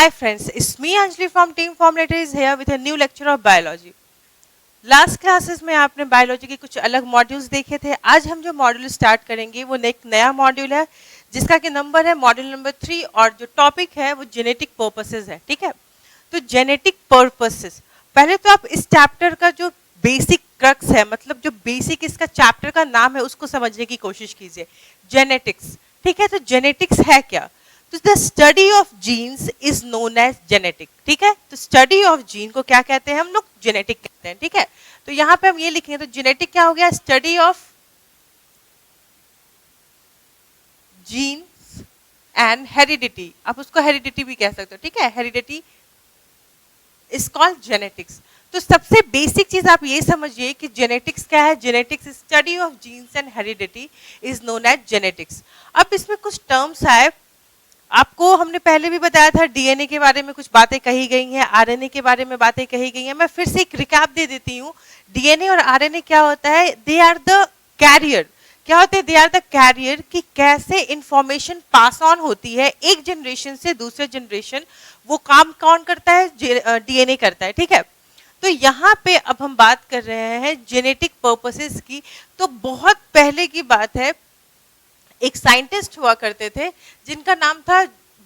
Hi friends, it's me Anjali from Team Formulator is here with a new lecture of biology. Last classes में आपने biology के कुछ अलग modules देखे थे. आज हम जो मॉड्यूल स्टार्ट करेंगे वो एक नया मॉड्यूल है जिसका कि नंबर है मॉड्यूल नंबर 3 और जो टॉपिक है वो जेनेटिक पर्पसेस है. ठीक है, तो जेनेटिक पर्पसेस पहले तो आप इस चैप्टर का जो बेसिक क्रक्स है, मतलब जो बेसिक इसका चैप्टर का नाम है उसको समझने की कोशिश कीजिए. जेनेटिक्स. ठीक है, तो जेनेटिक्स है क्या? तो the study of genes is known as genetic. ठीक है, तो स्टडी ऑफ जीन को क्या कहते हैं हम लोग? जेनेटिक कहते हैं. ठीक है, तो यहां पे हम ये लिखेंगे तो जेनेटिक क्या हो गया? Study of genes and heredity. आप उसको हेरिडिटी भी कह सकते हो. ठीक है, हेरिडिटी इज कॉल्ड जेनेटिक्स. तो सबसे बेसिक चीज आप ये समझिए कि जेनेटिक्स क्या है. Genetics study of genes and heredity is known as genetics. अब इसमें कुछ टर्म्स आए, आपको हमने पहले भी बताया था. डीएनए के बारे में कुछ बातें कही गई हैं, आरएनए के बारे में बातें कही गई हैं. मैं फिर से एक रिकैप दे देती हूँ. डीएनए और आरएनए क्या होता है? They are the carrier. क्या होते हैं? दे आर द कैरियर कि कैसे इंफॉर्मेशन पास ऑन होती है एक जनरेशन से दूसरे जनरेशन. वो काम कौन करता है? डीएनए करता है. ठीक है, तो यहाँ पे अब हम बात कर रहे हैं जेनेटिक पर्पसेस की. तो बहुत पहले की बात है, एक साइंटिस्ट हुआ करते थे जिनका नाम था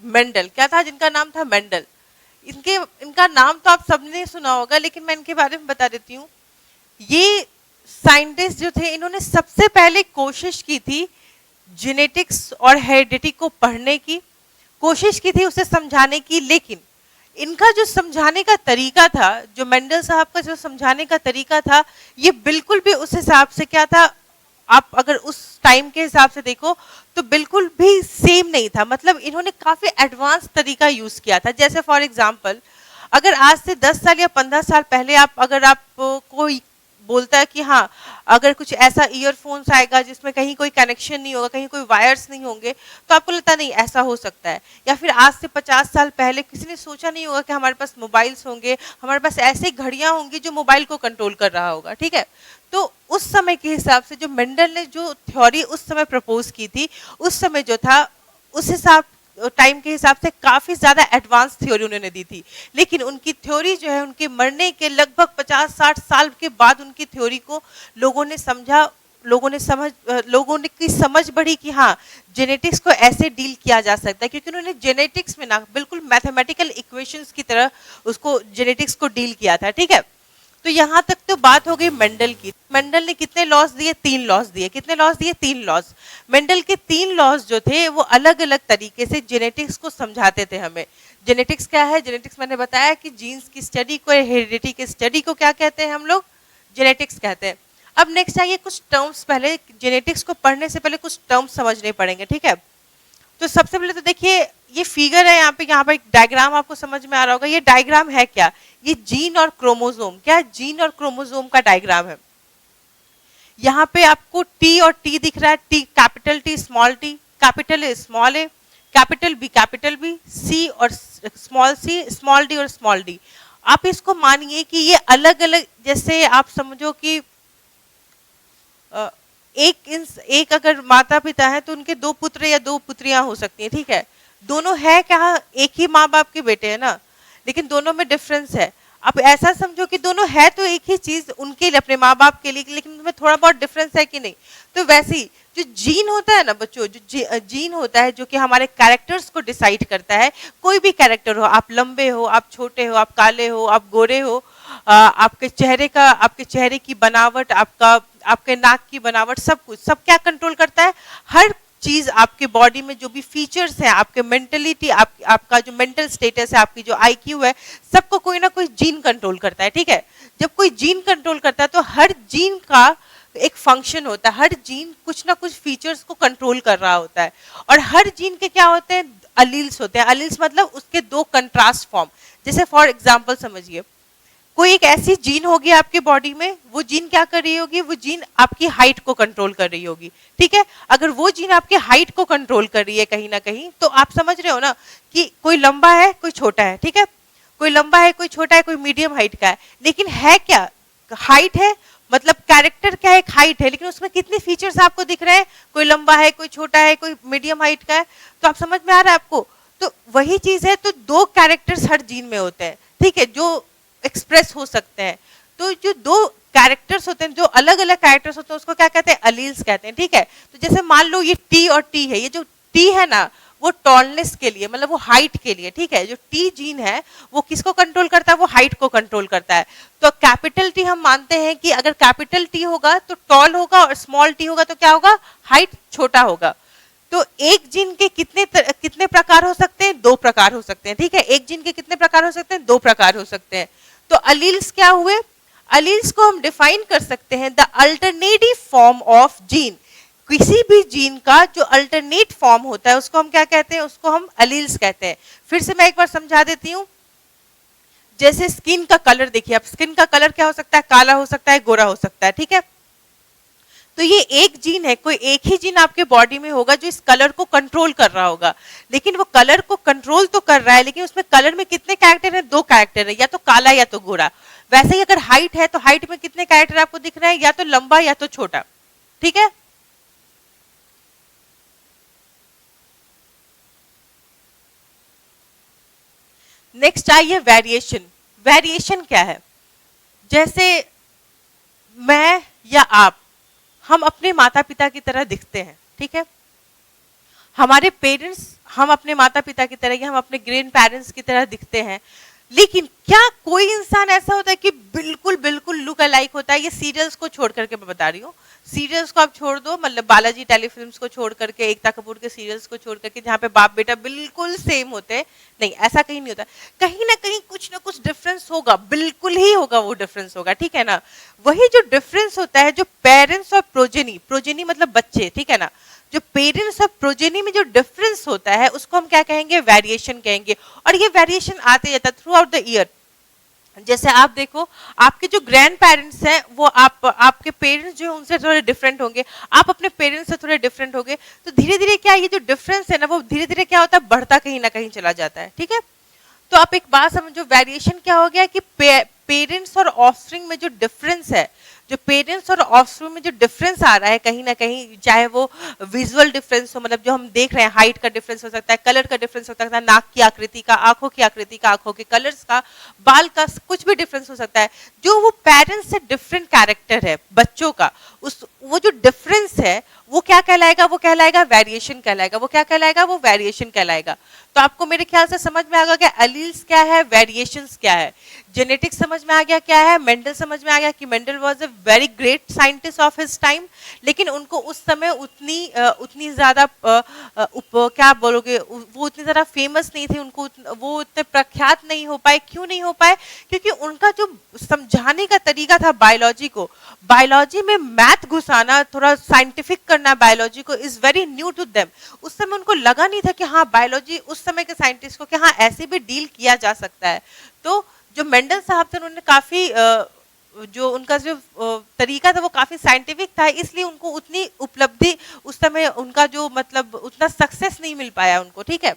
मेंडल. क्या था जिनका नाम था? मेंडल. इनका नाम तो आप सबने सुना होगा, लेकिन मैं इनके बारे में बता देती हूँ. ये साइंटिस्ट जो थे इन्होंने सबसे पहले कोशिश की थी जेनेटिक्स और हेरिडिटी को पढ़ने की, कोशिश की थी उसे समझाने की. लेकिन इनका जो समझाने का तरीका था, जो मेंडल साहब का जो समझाने का तरीका था, ये बिल्कुल भी उस हिसाब से क्या था, आप अगर उस टाइम के हिसाब से देखो तो बिल्कुल भी सेम नहीं था. मतलब इन्होंने काफी एडवांस तरीका यूज किया था. जैसे फॉर एग्जांपल, अगर आज से 10 साल या 15 साल पहले अगर आप कोई बोलता है कि हाँ, अगर कुछ ऐसा ईयरफोन्स आएगा जिसमें कहीं कोई कनेक्शन नहीं होगा, कहीं कोई वायर्स नहीं होंगे, तो आपको लगता नहीं ऐसा हो सकता है. या फिर आज से 50 साल पहले किसी ने सोचा नहीं होगा कि हमारे पास मोबाइल्स होंगे, हमारे पास ऐसी घड़ियां होंगी जो मोबाइल को कंट्रोल कर रहा होगा. ठीक है, तो उस समय के हिसाब से जो मेंडल ने जो थ्योरी उस समय प्रपोज की थी, उस समय जो था उस हिसाब टाइम के हिसाब से काफी ज्यादा एडवांस थ्योरी उन्होंने दी थी. लेकिन उनकी थ्योरी जो है, उनके मरने के लगभग 50-60 साल के बाद उनकी थ्योरी को लोगों ने समझा, लोगों ने की समझ बढ़ी कि हाँ, जेनेटिक्स को ऐसे डील किया जा सकता है. क्योंकि उन्होंने जेनेटिक्स में ना बिल्कुल मैथमेटिकल इक्वेशंस की तरह उसको जेनेटिक्स को डील किया था. ठीक है, तो यहाँ तक तो बात हो गई मेंडल की. मेंडल ने कितने लॉज दिए? 3 लॉज दिए. कितने लॉज दिए? 3 लॉज. मेंडल के 3 लॉज जो थे वो अलग अलग तरीके से जेनेटिक्स को समझाते थे हमें. जेनेटिक्स क्या है? जेनेटिक्स मैंने बताया कि जीन्स की स्टडी को, हेरिडिटी की स्टडी को क्या कहते हैं हम लोग? जेनेटिक्स कहते हैं. अब नेक्स्ट आइए कुछ टर्म्स, पहले जेनेटिक्स को पढ़ने से पहले कुछ टर्म्स समझने पड़ेंगे. ठीक है, तो सबसे पहले तो देखिए ये फिगर है, यहाँ पे एक डायग्राम आपको समझ में आ रहा होगा. ये डायग्राम है क्या? ये जीन और क्रोमोसोम. क्या? जीन और क्रोमोसोम का डायग्राम है. यहाँ पे आपको टी और टी दिख रहा है. T capital T, small T. Capital A small A, capital B, C और स्मॉल सी, स्मॉल डी और स्मॉल डी. आप इसको मानिए कि ये अलग अलग, जैसे आप समझो कि एक अगर माता पिता है तो उनके 2 पुत्र या 2 पुत्रियां हो सकती हैं. ठीक है, दोनों है क्या? एक ही माँ बाप के बेटे हैं ना, लेकिन दोनों में डिफरेंस है. अब ऐसा समझो कि दोनों है तो एक ही चीज उनके लिए, अपने माँ बाप के लिए, लेकिन उनमें थोड़ा बहुत डिफरेंस है कि नहीं. तो वैसे ही जो जीन होता है ना बच्चों, जो जीन होता है जो कि हमारे कैरेक्टर्स को डिसाइड करता है. कोई भी कैरेक्टर हो, आप लंबे हो, आप छोटे हो, आप काले हो, आप गोरे हो, आपके चेहरे की बनावट, आपके नाक की बनावट, सब कुछ, सब क्या कंट्रोल करता है? हर चीज आपके बॉडी में जो भी फीचर्स हैं, आपके मेंटलिटी, आपका जो मेंटल स्टेटस है, आपकी जो आईक्यू है, सबको कोई ना कोई जीन कंट्रोल करता है. ठीक है, जब कोई जीन कंट्रोल करता है तो हर जीन का एक फंक्शन होता है. हर जीन कुछ ना कुछ फीचर्स को कंट्रोल कर रहा होता है. और हर जीन के क्या होते हैं? अलील्स होते हैं. अलील्स मतलब उसके 2 कंट्रास्ट फॉर्म. जैसे फॉर एग्जाम्पल समझिए, कोई एक ऐसी जीन होगी आपके बॉडी में, वो जीन क्या कर रही होगी? वो जीन आपकी हाइट को कंट्रोल कर रही होगी. ठीक है, अगर वो जीन आपकी हाइट को कंट्रोल कर रही है कहीं ना कहीं, तो आप समझ रहे हो ना कि कोई लंबा है, कोई छोटा है. ठीक है, कोई लंबा है, कोई छोटा है, कोई मीडियम हाइट का है. लेकिन है क्या? हाइट है, मतलब कैरेक्टर क्या है? एक हाइट है, लेकिन उसमें कितने फीचर्स आपको दिख रहे हैं? कोई लंबा है, कोई छोटा है, कोई मीडियम हाइट का है. तो आप समझ में आ रहा है आपको? तो वही चीज है, तो दो कैरेक्टर्स हर जीन में होते हैं, ठीक है, जो एक्सप्रेस हो सकते हैं। तो जो दो कैरेक्टर्स होते हैं, जो अलग अलग कैरेक्टर्स होते हैं, उसको क्या कहते हैं, अलील्स कहते हैं, ठीक है। तो जैसे मान लो ये टी और टी है, ये जो टी है ना वो टॉलनेस के लिए, मतलब वो हाइट के लिए, ठीक है। जो टी जीन है वो किसको कंट्रोल करता है, वो हाइट को कंट्रोल करता है। तो कैपिटल टी हम मानते हैं कि अगर कैपिटल टी होगा तो टॉल होगा, और स्मॉल टी होगा तो क्या होगा, हाइट छोटा होगा। तो एक जीन के कितने प्रकार हो सकते हैं, दो प्रकार हो सकते हैं, ठीक है। एक जीन के कितने प्रकार हो सकते हैं, दो प्रकार हो सकते हैं। तो अलील्स क्या हुए, अलील्स को हम डिफाइन कर सकते हैं the alternative form of gene. किसी भी जीन का जो अल्टरनेट फॉर्म होता है उसको हम क्या कहते हैं, उसको हम अलील्स कहते हैं। फिर से मैं एक बार समझा देती हूँ। जैसे स्किन का कलर देखिए, अब स्किन का कलर क्या हो सकता है, काला हो सकता है, गोरा हो सकता है, ठीक है। तो ये एक जीन है, कोई एक ही जीन आपके बॉडी में होगा जो इस कलर को कंट्रोल कर रहा होगा। लेकिन वो कलर को कंट्रोल तो कर रहा है, लेकिन उसमें कलर में कितने कैरेक्टर है, दो कैरेक्टर है, या तो काला या तो गोरा। वैसे ही अगर हाइट है तो हाइट में कितने कैरेक्टर आपको दिख रहे हैं, या तो लंबा या तो छोटा, ठीक है। नेक्स्ट आइए वेरिएशन। वेरिएशन क्या है, जैसे मैं या आप, हम अपने माता पिता की तरह दिखते हैं, ठीक है। हमारे पेरेंट्स, हम अपने माता पिता की तरह या हम अपने ग्रैंड पेरेंट्स की तरह दिखते हैं। लेकिन क्या कोई इंसान ऐसा होता है कि बिल्कुल बिल्कुल लुक अलाइक होता है, ये सीरियल्स को छोड़ करके मैं बता रही हूँ, सीरियल्स को आप छोड़ दो, मतलब बालाजी टेलीफिल्म्स को छोड़ करके, एकता कपूर के सीरियल्स को छोड़ करके, जहाँ पे बाप बेटा बिल्कुल सेम होते हैं, नहीं ऐसा कहीं नहीं होता। कहीं ना कुछ डिफरेंस होगा, बिल्कुल ही होगा, वो डिफरेंस होगा, ठीक है ना। वही जो डिफरेंस होता है, जो पेरेंट्स और प्रोजेनी, प्रोजेनी मतलब बच्चे, ठीक है ना, जो पेरेंट्स और प्रोजेनी में जो डिफरेंस होता है उसको हम क्या कहेंगे, वेरिएशन कहेंगे। और ये वेरिएशन आते जाता थ्रू आउट द ईयर। जैसे आप देखो, आपके जो ग्रैंड पेरेंट्स हैं वो आपके पेरेंट्स जो उनसे थोड़े डिफरेंट होंगे, आप अपने पेरेंट्स से थोड़े डिफरेंट होंगे। तो धीरे धीरे क्या ये जो डिफरेंस है ना, वो धीरे धीरे क्या होता है, बढ़ता कहीं ना कहीं चला जाता है, ठीक है। तो आप एक बात समझो, वेरिएशन क्या हो गया कि पेरेंट्स और ऑफस्प्रिंग में जो डिफरेंस है, जो पेरेंट्स और ऑफस्प्रिंग में जो डिफरेंस आ रहा है कहीं ना कहीं, चाहे वो विजुअल डिफरेंस हो, मतलब जो हम देख रहे हैं, हाइट का डिफरेंस हो सकता है, कलर का डिफरेंस हो सकता है, नाक की आकृति का, आंखों की आकृति का, आंखों के कलर्स का, बाल का, कुछ भी डिफरेंस हो सकता है। जो वो पेरेंट्स से डिफरेंट कैरेक्टर है बच्चों का, उस वो जो डिफरेंस है वो क्या कहलाएगा, वो कहलाएगा वेरिएशन कहलाएगा। वो क्या कहलाएगा, वो वेरिएशन कहलाएगा। तो आपको मेरे ख्याल से समझ में आ गया कि एलील्स क्या है, वेरिएशंस क्या है। जेनेटिक्स समझ में आ गया क्या है, मेंडल समझ में आ गया कि Mendel was a very great scientist of his time, लेकिन उनको उस समय उतनी ज्यादा क्या बोलोगे, वो उतनी ज्यादा फेमस नहीं थे, उनको वो उतने प्रख्यात नहीं हो पाए। क्यों नहीं हो पाए, क्योंकि उनका जो समझाने का तरीका था बायोलॉजी को, बायोलॉजी में मैथ घुसाना, थोड़ा साइंटिफिक करना बायोलॉजी को, is very new to them. उस समय उनको लगा नहीं था कि हाँ बायोलॉजी, उस समय के साइंटिस्ट को, कि हाँ ऐसे भी डील किया जा सकता है। तो जो मेंडल साहब थे उन्होंने काफी जो उनका जो तरीका था वो काफी साइंटिफिक था, इसलिए उनको उतनी उपलब्धि उस समय, उनका जो मतलब उतना सक्सेस नहीं मिल पाया उनको, ठीक है।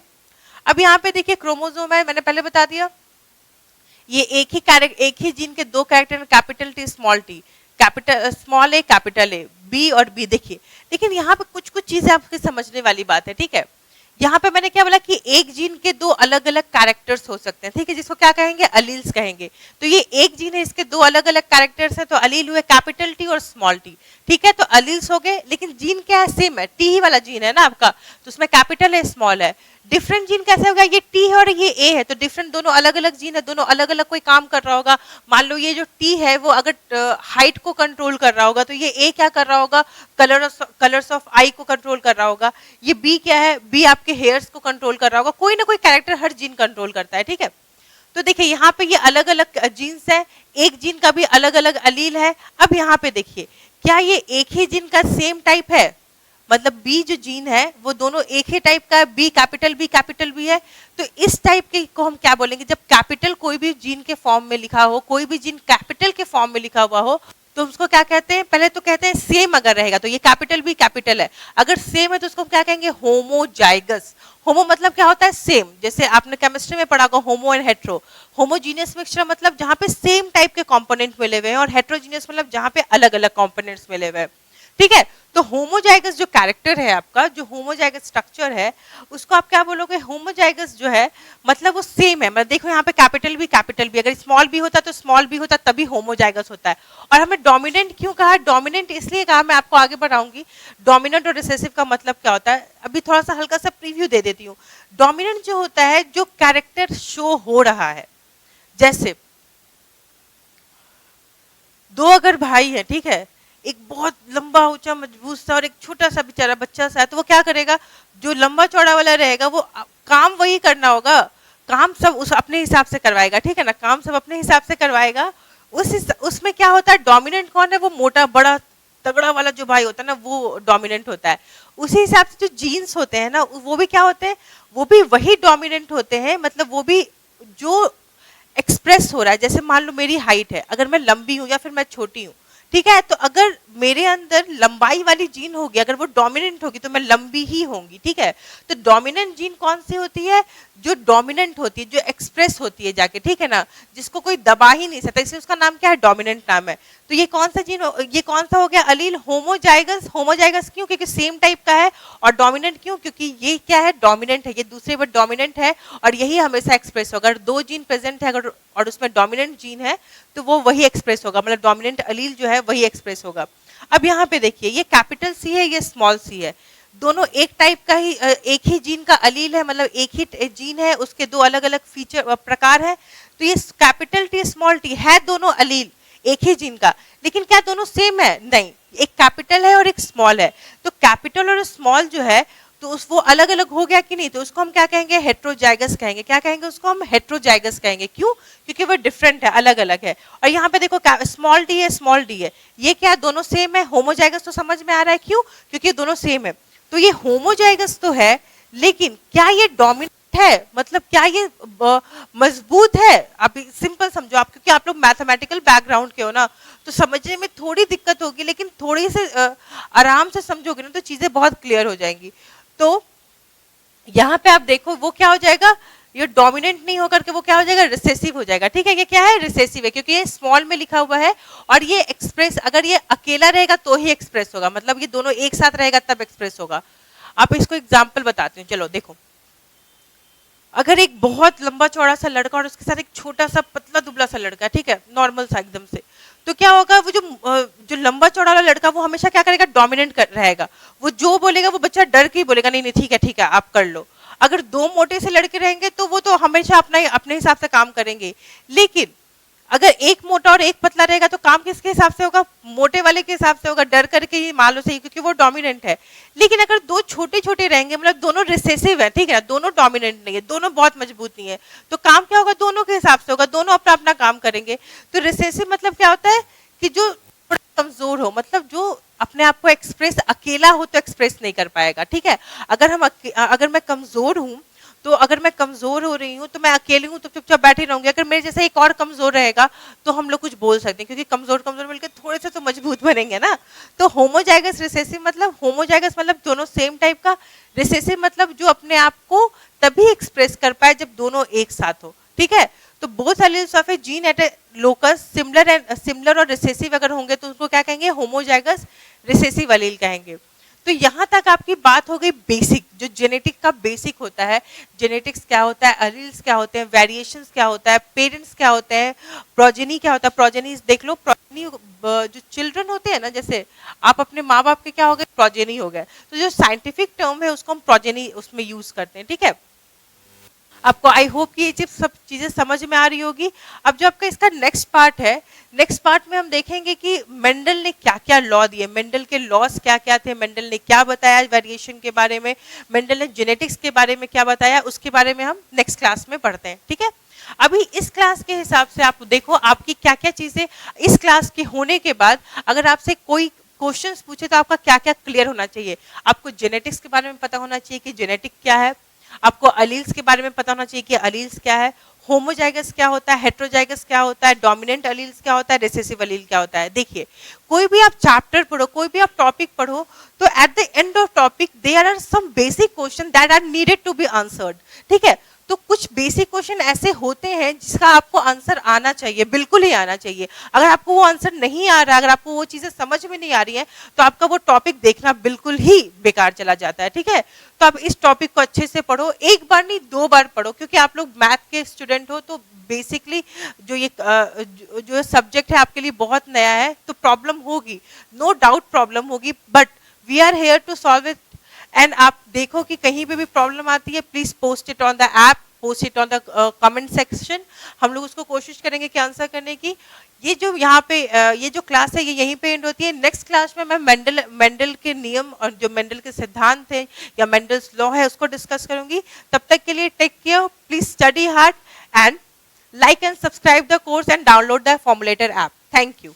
अब यहाँ पे देखिए क्रोमोसोम है, मैंने पहले बता दिया, ये एक ही जीन के दो character, capital T small T, capital small A capital A, B और बी। देखिए लेकिन यहाँ पे कुछ कुछ चीजें आपकी समझने वाली बात है, ठीक है। यहाँ पे मैंने क्या बोला कि एक जीन के दो अलग अलग कैरेक्टर्स हो सकते हैं, ठीक है, जिसको क्या कहेंगे, अलील्स कहेंगे। तो ये एक जीन है, इसके दो अलग अलग कैरेक्टर्स हैं, तो अलील हुए कैपिटल टी और स्मॉल टी, ठीक है। तो अलील्स हो गए, लेकिन जीन क्या है, सेम है, टी ही वाला जीन है ना आपका, तो उसमें कैपिटल है, स्मॉल है। डिफरेंट जीन कैसे होगा, ये टी है और ये ए है, तो डिफरेंट, दोनों अलग अलग जीन है, दोनों अलग अलग कोई काम कर रहा होगा। मान लो ये जो टी है वो अगर हाइट को कंट्रोल कर रहा होगा, तो ये ए क्या कर रहा होगा, कलर्स ऑफ आई को कंट्रोल कर रहा होगा। ये बी क्या है, बी आपके हेयर्स को कंट्रोल कर रहा होगा। कोई ना कोई कैरेक्टर हर जीन कंट्रोल करता है, ठीक है। तो देखिए यहाँ पे ये अलग अलग जीन्स है, एक जीन का भी अलग अलग अलील है। अब यहाँ पे देखिए, क्या ये एक ही जीन का सेम टाइप है, मतलब बी जो जीन है वो दोनों एक ही टाइप का है, बी कैपिटल बी है। तो इस टाइप के को हम क्या बोलेंगे, जब कैपिटल कोई भी जीन के फॉर्म में लिखा हो, कोई भी जीन कैपिटल के फॉर्म में लिखा हुआ हो, तो उसको क्या कहते हैं, पहले तो कहते हैं सेम अगर रहेगा तो ये कैपिटल भी कैपिटल है, अगर सेम है तो उसको हम क्या कहेंगे, होमोजाइगस। होमो मतलब क्या होता है, सेम, जैसे आपने केमिस्ट्री में पढ़ा होगा होमो एंड हेट्रो। होमोजीनियस मिक्सचर मतलब जहाँ पे सेम टाइप के कंपोनेंट मिले हुए हैं, और हेट्रोजीनियस मतलब जहाँ पे अलग अलग कंपोनेंट्स मिले हुए हैं। ठीक है। तो होमोजाइगस जो कैरेक्टर है आपका, जो होमोजाइगस स्ट्रक्चर है, उसको आप क्या बोलोगे? होमोजाइगस जो है मतलब वो सेम है। मतलब देखो यहाँ पे कैपिटल भी, अगर स्मॉल भी होता तो स्मॉल भी होता, तभी होमोजाइगस होता है। और हमें डोमिनेंट क्यों कहा? डोमिनेंट इसलिए कहा, मैं आपको आगे बढ़ाऊंगी डोमिनेंट और रिसेसिव का मतलब क्या होता है। अभी थोड़ा सा हल्का सा प्रीव्यू दे देती हूँ। डोमिनेंट जो होता है, जो कैरेक्टर शो हो रहा है, जैसे दो अगर भाई है, ठीक है, एक बहुत लंबा ऊंचा मजबूत सा और एक छोटा सा बेचारा बच्चा सा है, तो वो क्या करेगा? जो लंबा चौड़ा वाला रहेगा वो काम वही करना होगा, काम सब उस अपने हिसाब से करवाएगा, ठीक है ना, काम सब अपने हिसाब से करवाएगा। उसमें क्या होता है? डोमिनेंट कौन है? वो मोटा बड़ा तगड़ा वाला जो भाई होता है ना, वो डोमिनेंट होता है। उसी हिसाब से जो जीन्स होते हैं ना, वो भी क्या होते हैं? वो भी वही डोमिनेंट होते हैं। मतलब वो भी जो एक्सप्रेस हो रहा है, जैसे मान लो मेरी हाइट है, अगर मैं लंबी हूं या फिर मैं छोटी हूं, ठीक है, तो अगर मेरे अंदर लंबाई वाली जीन होगी, अगर वो डोमिनेंट होगी तो मैं लंबी ही होंगी, ठीक है। तो डोमिनेंट जीन कौन सी होती है? जो डोमिनेंट होती है, जो एक्सप्रेस होती है जाके, ठीक है ना, जिसको कोई दबा ही नहीं सकता, इसलिए उसका नाम क्या है? डोमिनेंट नाम है। तो ये कौन सा जीन, ये कौन सा हो गया? अलील होमोजाइगस। होमोजाइगस क्यों? क्योंकि सेम टाइप का है। और डोमिनेंट क्यों? क्योंकि ये क्या है? डोमिनेंट है, ये दूसरे वर्ड डोमिनेंट है, और यही हमेशा एक्सप्रेस होगा। अगर दो जीन प्रेजेंट है अगर और उसमें डोमिनेंट जीन है, तो वो वही एक्सप्रेस होगा, मतलब डोमिनेंट अलील जो है वही एक्सप्रेस होगा। अब यहाँ पे देखिए, ये कैपिटल सी है, ये स्मॉल सी है, दोनों एक टाइप का ही, एक ही जीन का अलील है, मतलब एक ही जीन है, उसके दो अलग अलग फीचर प्रकार है। तो ये कैपिटल टी स्मॉल टी है दोनों अलील एक ही जीन का, लेकिन क्या दोनों सेम है? नहीं, एक कैपिटल है और एक स्मॉल है। तो कैपिटल और स्मॉल जो है, तो उस वो अलग अलग हो गया कि नहीं? तो उसको हम क्या कहेंगे? हेट्रोजाइगस कहेंगे। क्या कहेंगे? उसको हम हेट्रोजाइगस कहेंगे। क्यों? क्योंकि वो डिफरेंट है, अलग अलग है। और यहाँ पे देखो स्मॉल डी है, स्मॉल डी है, ये क्या दोनों सेम है? होमोजाइगस तो समझ में आ रहा है, क्यों? क्योंकि दोनों सेम है। तो ये होमोजाइगस तो है, लेकिन क्या ये डोमिनेंट है? मतलब क्या ये मजबूत है? आप सिंपल समझो, आप क्योंकि आप लोग मैथमेटिकल बैकग्राउंड के हो ना, तो समझने में थोड़ी दिक्कत होगी, लेकिन थोड़ी से आराम से समझोगे ना तो चीजें बहुत क्लियर हो जाएंगी। तो यहाँ पे आप देखो वो क्या हो जाएगा? ये डोमिनेंट नहीं होकर के वो क्या हो जाएगा? रिसेसिव हो जाएगा, ठीक है। ये क्या है? रिसेसिव है, क्योंकि ये स्मॉल में लिखा हुआ है, और ये एक्सप्रेस, अगर ये अकेला रहेगा तो ही एक्सप्रेस होगा, मतलब ये दोनों एक साथ रहेगा तब एक्सप्रेस होगा। आप इसको एग्जाम्पल बताती हूँ, चलो देखो। अगर एक बहुत लंबा चौड़ा सा लड़का और उसके साथ एक छोटा सा पतला दुबला सा लड़का, ठीक है, नॉर्मल सा एकदम से, तो क्या होगा? वो जो लंबा चौड़ा वाला लड़का, वो हमेशा क्या करेगा? डोमिनेंट रहेगा। वो जो बोलेगा वो बच्चा डर के ही बोलेगा, नहीं नहीं ठीक है आप कर लो। अगर दो मोटे से लड़के रहेंगे तो वो तो हमेशा अपने हिसाब से काम करेंगे। लेकिन अगर एक मोटा और एक पतला रहेगा तो काम किसके हिसाब से होगा? मोटे वाले के हिसाब से होगा, डर करके ही मान लो सही, क्योंकि वो डोमिनेंट है। लेकिन अगर दो छोटे छोटे रहेंगे, मतलब दोनों रिसेसिव है, ठीक है, दोनों डोमिनेंट नहीं है, दोनों बहुत मजबूत नहीं है, तो काम क्या होगा? दोनों के हिसाब से होगा, दोनों अपना अपना काम करेंगे। तो रिसेसिव मतलब क्या होता है? कि जो कमजोर हो, मतलब जो अपने आप को एक्सप्रेस अकेला हो तो एक्सप्रेस नहीं कर पाएगा, ठीक है। अगर मैं कमजोर हूं, तो अगर मैं कमजोर हो रही हूँ तो मैं अकेली हूँ तो चुपचाप बैठी रहूंगी। अगर मेरे जैसा एक और कमजोर रहेगा तो हम लोग कुछ बोल सकते हैं, क्योंकि कमजोर कमजोर मिलकर थोड़े से तो मजबूत बनेंगे ना। तो होमोजाइगस रिसेसिव मतलब, होमोजाइगस मतलब दोनों सेम टाइप का, रिसेसिव मतलब जो अपने आप को तभी एक्सप्रेस कर पाए जब दोनों एक साथ हो, ठीक है। तो both alleles of a gene at a locus similar और रिसेसिव अगर होंगे तो उसको क्या कहेंगे? होमोजाइगस रिसेसिव एलील कहेंगे। तो यहाँ तक आपकी बात हो गई बेसिक, जो जेनेटिक का बेसिक होता है। जेनेटिक्स क्या होता है, एलील्स क्या होते हैं, वेरिएशंस क्या होता है, पेरेंट्स क्या होते हैं, प्रोजेनी क्या होता है। प्रोजेनी देख लो, प्रोजेनी जो चिल्ड्रन होते हैं ना, जैसे आप अपने माँ बाप के क्या हो गए? प्रोजेनी हो गए। तो जो साइंटिफिक टर्म है उसको हम प्रोजेनी उसमें यूज करते हैं, ठीक है। आपको आई होप कि ये सब चीजें समझ में आ रही होगी। अब जो आपका इसका नेक्स्ट पार्ट है, नेक्स्ट पार्ट में हम देखेंगे कि मेंडल ने क्या क्या लॉ दिए, मेंडल के लॉस क्या क्या थे, मेंडल ने क्या बताया वेरिएशन के बारे में, मेंडल ने जेनेटिक्स के बारे में क्या बताया, उसके बारे में हम नेक्स्ट क्लास में पढ़ते हैं, ठीक है। अभी इस क्लास के हिसाब से आप देखो आपकी क्या क्या चीजें इस क्लास के होने के बाद, अगर आपसे कोई क्वेश्चंस पूछे तो आपका क्या क्या क्लियर होना चाहिए। आपको जेनेटिक्स के बारे में पता होना चाहिए कि जेनेटिक क्या है, आपको अलील्स के बारे में पता होना चाहिए कि अलील्स क्या है, होमोजाइगस क्या होता है, हेट्रोजाइगस क्या होता है, डोमिनेंट अलील्स क्या होता है, रिसेसिव अलील क्या होता है। देखिए कोई भी आप चैप्टर पढ़ो, कोई भी आप टॉपिक पढ़ो, तो at the end of topic there are some basic question that are needed to be answered, ठीक है। तो कुछ बेसिक क्वेश्चन ऐसे होते हैं जिसका आपको आंसर आना चाहिए, बिल्कुल ही आना चाहिए। अगर आपको वो आंसर नहीं आ रहा, अगर आपको वो चीजें समझ में नहीं आ रही हैं, तो आपका वो टॉपिक देखना बिल्कुल ही बेकार चला जाता है, ठीक है। तो आप इस टॉपिक को अच्छे से पढ़ो, एक बार नहीं 2 बार पढ़ो, क्योंकि आप लोग मैथ के स्टूडेंट हो, तो बेसिकली जो ये जो सब्जेक्ट है आपके लिए बहुत नया है, तो प्रॉब्लम होगी, नो डाउट प्रॉब्लम होगी, but we are here to solve it. And आप देखो कि कहीं पे भी प्रॉब्लम आती है, please post it on the app, post it on the comment section. हम लोग उसको कोशिश करेंगे कि आंसर करने की। ये जो यहाँ पे ये जो क्लास है ये यहीं पे एंड होती है। नेक्स्ट क्लास में मैं मेंडल के नियम और जो मेंडल के सिद्धांत है या मेंडल्स लॉ है उसको डिस्कस करूंगी। तब तक के लिए take care, please study hard and like and subscribe the course and download the formulator app. Thank you.